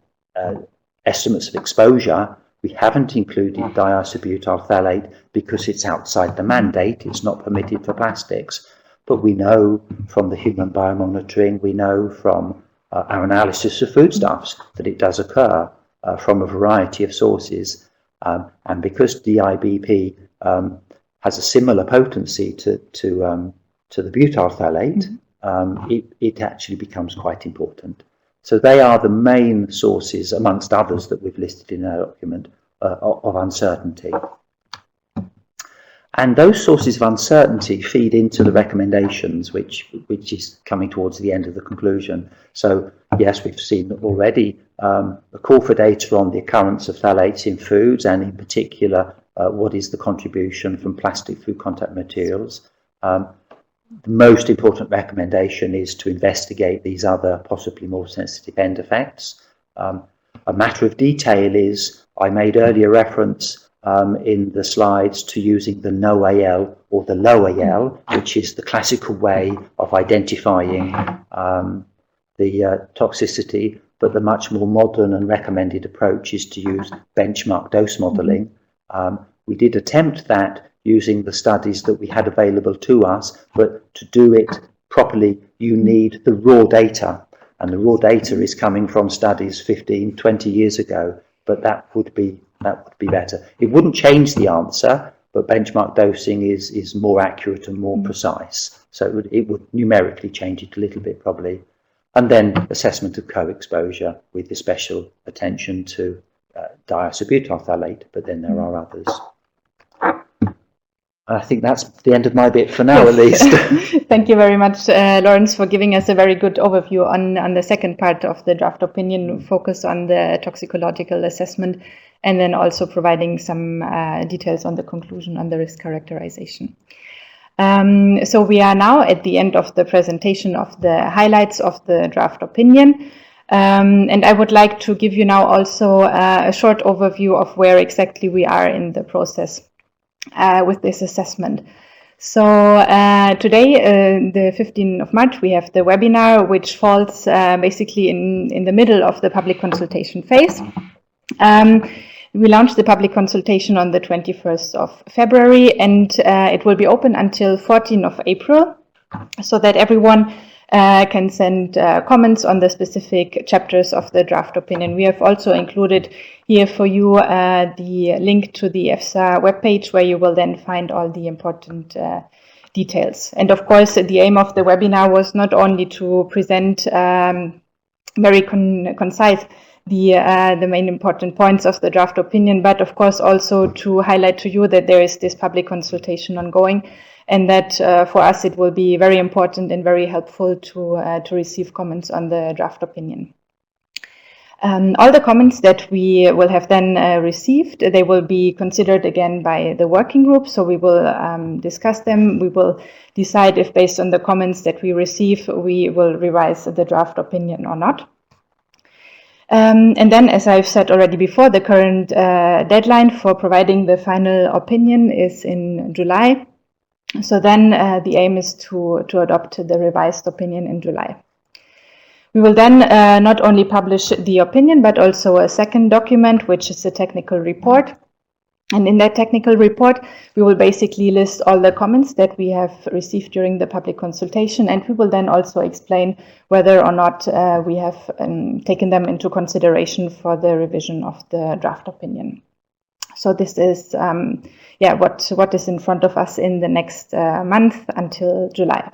estimates of exposure. We haven't included diisobutyl phthalate because it's outside the mandate, it's not permitted for plastics. But we know from the human biomonitoring, we know from our analysis of foodstuffs that it does occur from a variety of sources. And because DIBP has a similar potency to the butyl phthalate, it actually becomes quite important. So they are the main sources, amongst others that we've listed in our document, of uncertainty. And those sources of uncertainty feed into the recommendations, which is coming towards the end of the conclusion. So yes, we've seen already a call for data on the occurrence of phthalates in foods, and in particular, what is the contribution from plastic food contact materials. The most important recommendation is to investigate these other possibly more sensitive end effects. A matter of detail is, I made earlier reference in the slides to using the NOAL or the low-AL, which is the classical way of identifying the toxicity, but the much more modern and recommended approach is to use benchmark dose modeling. We did attempt that using the studies that we had available to us, but to do it properly, you need the raw data, and the raw data is coming from studies 15, 20 years ago, but that would be better. It wouldn't change the answer, but benchmark dosing is more accurate and more precise. So it would numerically change it a little bit probably. And then assessment of co-exposure with the special attention to diisobutyl phthalate, but then there are others. I think that's the end of my bit for now, at least. Thank you very much, Lawrence, for giving us a very good overview on the second part of the draft opinion, focus on the toxicological assessment, and then also providing some details on the conclusion on the risk characterization. So we are now at the end of the presentation of the highlights of the draft opinion. And I would like to give you now also a short overview of where exactly we are in the process with this assessment. So today, the 15th of March, we have the webinar, which falls basically in the middle of the public consultation phase. We launched the public consultation on the 21st of February, and it will be open until 14th of April, so that everyone can send comments on the specific chapters of the draft opinion. We have also included here for you the link to the EFSA webpage, where you will then find all the important details. And of course, the aim of the webinar was not only to present very concise the main important points of the draft opinion, but of course also to highlight to you that there is this public consultation ongoing, and that for us it will be very important and very helpful to receive comments on the draft opinion. All the comments that we will have then received, they will be considered again by the working group. So we will discuss them. We will decide if, based on the comments that we receive, we will revise the draft opinion or not. And then, as I've said already before, the current deadline for providing the final opinion is in July. So then the aim is to adopt the revised opinion in July. We will then not only publish the opinion, but also a second document, which is a technical report. And in that technical report, we will basically list all the comments that we have received during the public consultation, and we will then also explain whether or not we have taken them into consideration for the revision of the draft opinion. So this is what is in front of us in the next month until July.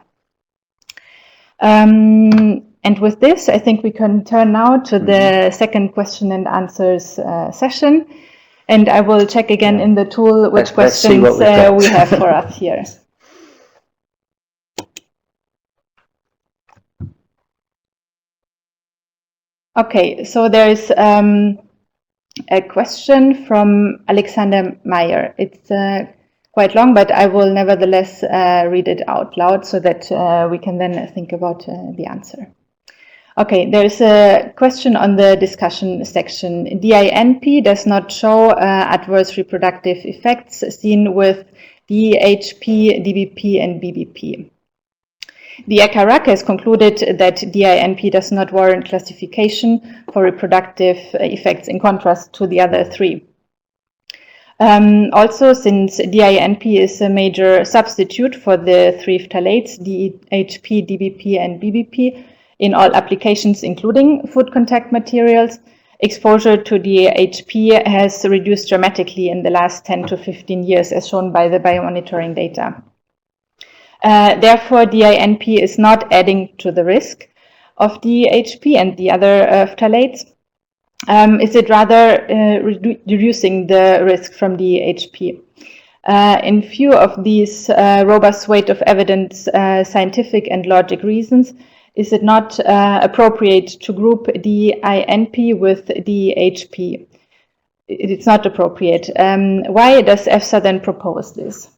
And with this, I think we can turn now to the second question and answers session. And I will check again in the tool which questions we have for us here. Okay, so there is a question from Alexander Meyer. It's quite long, but I will nevertheless read it out loud so that we can then think about the answer. Okay, there's a question on the discussion section. DINP does not show adverse reproductive effects seen with DEHP, DBP, and BBP. The ECHA has concluded that DINP does not warrant classification for reproductive effects in contrast to the other three. Also, since DINP is a major substitute for the three phthalates, DEHP, DBP, and BBP, in all applications, including food contact materials, exposure to DIHP has reduced dramatically in the last 10 to 15 years, as shown by the biomonitoring data. Therefore, DINP is not adding to the risk of DIHP and the other phthalates. Is it rather reducing the risk from DIHP? In view of these robust weight of evidence, scientific and logic reasons, is it not appropriate to group DINP with DIHP? It's not appropriate. Why does EFSA then propose this?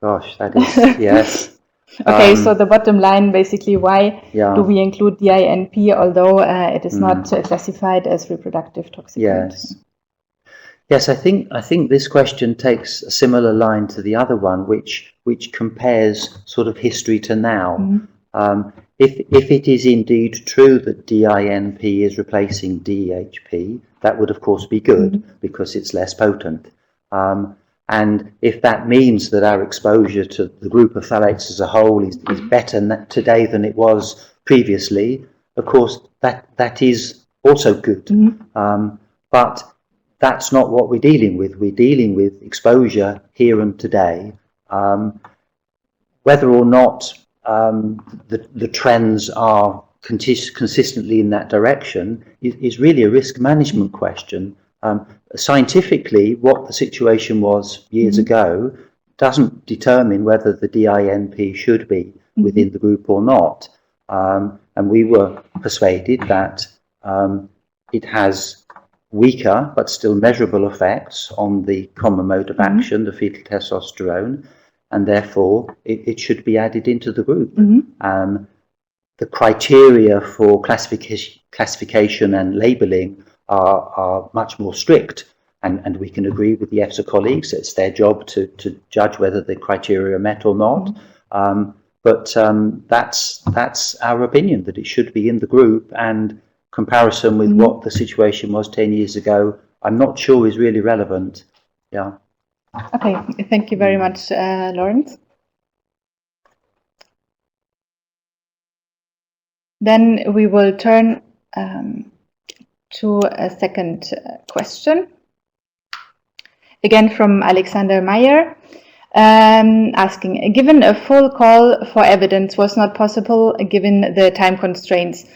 Gosh, that is, yes. Okay, so the bottom line, basically, why do we include DINP, although it is not classified as reproductive toxic? Yes, I think this question takes a similar line to the other one, which compares sort of history to now. If it is indeed true that DINP is replacing DEHP, that would of course be good because it's less potent. And if that means that our exposure to the group of phthalates as a whole is better today than it was previously, of course that is also good. But that's not what we're dealing with. We're dealing with exposure here and today. Whether or not the trends are consistently in that direction is really a risk management question. Scientifically, what the situation was years ago doesn't determine whether the DINP should be within the group or not. And we were persuaded that it has weaker but still measurable effects on the common mode of action, the fetal testosterone, and therefore it should be added into the group. The criteria for classification and labelling are much more strict. and we can agree with the EFSA colleagues. It's their job to judge whether the criteria are met or not. But that's our opinion, that it should be in the group, and comparison with what the situation was 10 years ago, I'm not sure is really relevant. Yeah. Okay, thank you very much, Lawrence. Then we will turn to a second question, again from Alexander Meyer, asking, given a full call for evidence was not possible given the time constraints,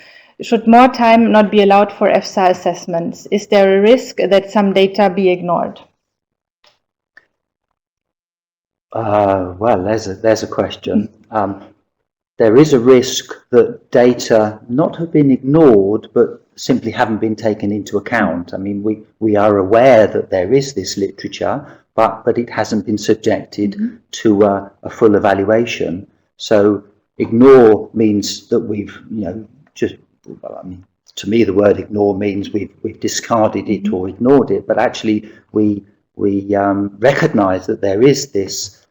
should more time not be allowed for EFSA assessments? Is there a risk that some data be ignored? Well, there's a question. There is a risk that data not have been ignored, but simply haven't been taken into account. I mean, we are aware that there is this literature, but it hasn't been subjected to a full evaluation. So ignore means that we've, well, I mean, to me the word ignore means we've discarded it or ignored it, but actually we recognise that there is this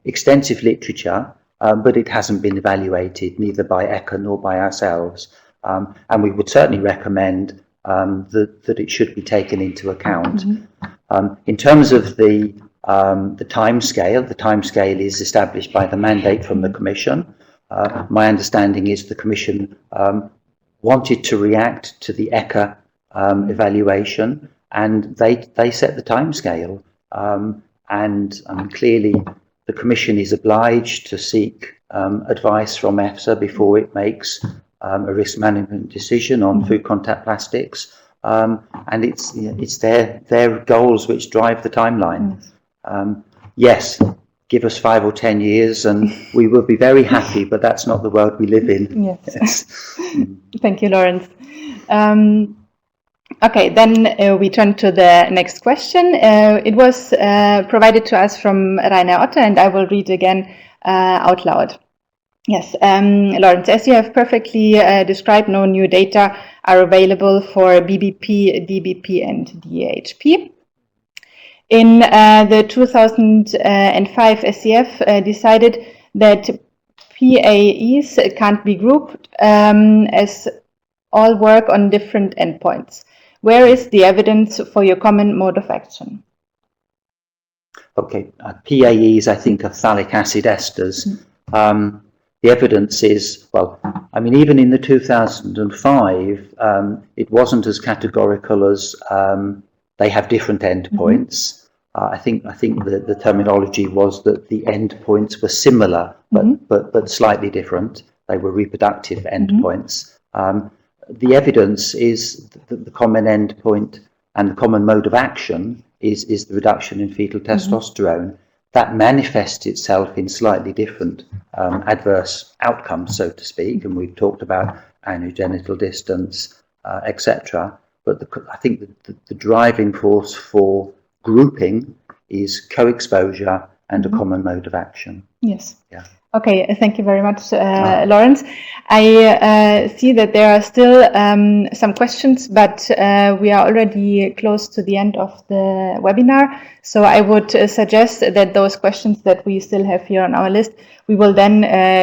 extensive literature, but it hasn't been evaluated neither by ECHA nor by ourselves, and we would certainly recommend that it should be taken into account. In terms of the time scale is established by the mandate from the Commission. My understanding is the Commission wanted to react to the ECHA evaluation, and they set the time scale. And clearly the Commission is obliged to seek advice from EFSA before it makes a risk management decision on food contact plastics, and it's their goals which drive the timeline. Yes, give us 5 or 10 years and we will be very happy, but that's not the world we live in. Yes. Thank you, Lawrence. Okay, then we turn to the next question. It was provided to us from Rainer Otte, and I will read again out loud. Yes, Lawrence, as you have perfectly described, no new data are available for BBP, DBP and DEHP. In the 2005 SCF decided that PAEs can't be grouped as all work on different endpoints. Where is the evidence for your common mode of action? Okay, PAEs, I think, are phthalic acid esters. The evidence is, well, I mean, even in the 2005, it wasn't as categorical as they have different endpoints. I think the terminology was that the endpoints were similar, but slightly different. They were reproductive endpoints. The evidence is that the common endpoint and the common mode of action is the reduction in fetal testosterone. That manifests itself in slightly different adverse outcomes, so to speak, and we've talked about anogenital distance, etc. But I think the driving force for grouping is co-exposure and a common mode of action. Yes. Yeah. Okay, thank you very much, Lawrence. I see that there are still some questions, but we are already close to the end of the webinar. So I would suggest that those questions that we still have here on our list, we will then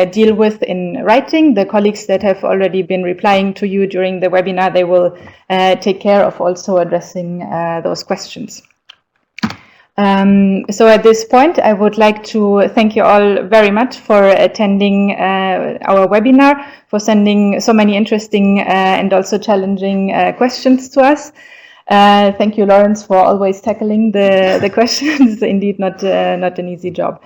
deal with in writing. The colleagues that have already been replying to you during the webinar, they will take care of also addressing those questions. So at this point, I would like to thank you all very much for attending our webinar, for sending so many interesting and also challenging questions to us. Thank you, Lawrence, for always tackling the questions. Indeed, not an easy job.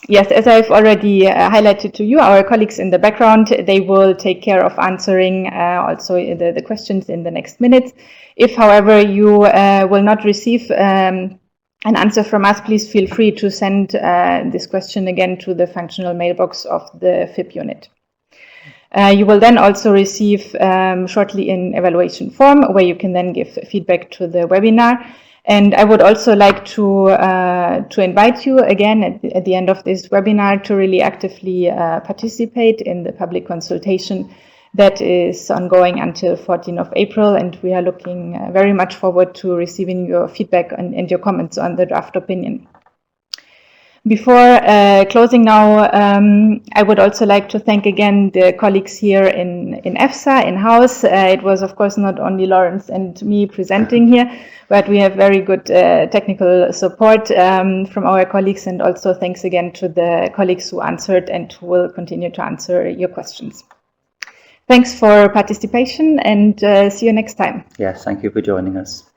Yes, as I've already highlighted to you, our colleagues in the background, they will take care of answering also the questions in the next minutes. If, however, you will not receive an answer from us, please feel free to send this question again to the functional mailbox of the FIP unit. You will then also receive shortly an evaluation form where you can then give feedback to the webinar. And I would also like to invite you again at the end of this webinar to really actively participate in the public consultation that is ongoing until 14th of April, and we are looking very much forward to receiving your feedback and your comments on the draft opinion. Before closing now, I would also like to thank again the colleagues here in EFSA, in-house. It was, of course, not only Lawrence and me presenting here, but we have very good technical support from our colleagues, and also thanks again to the colleagues who answered and who will continue to answer your questions. Thanks for participation, and see you next time. Yes, thank you for joining us.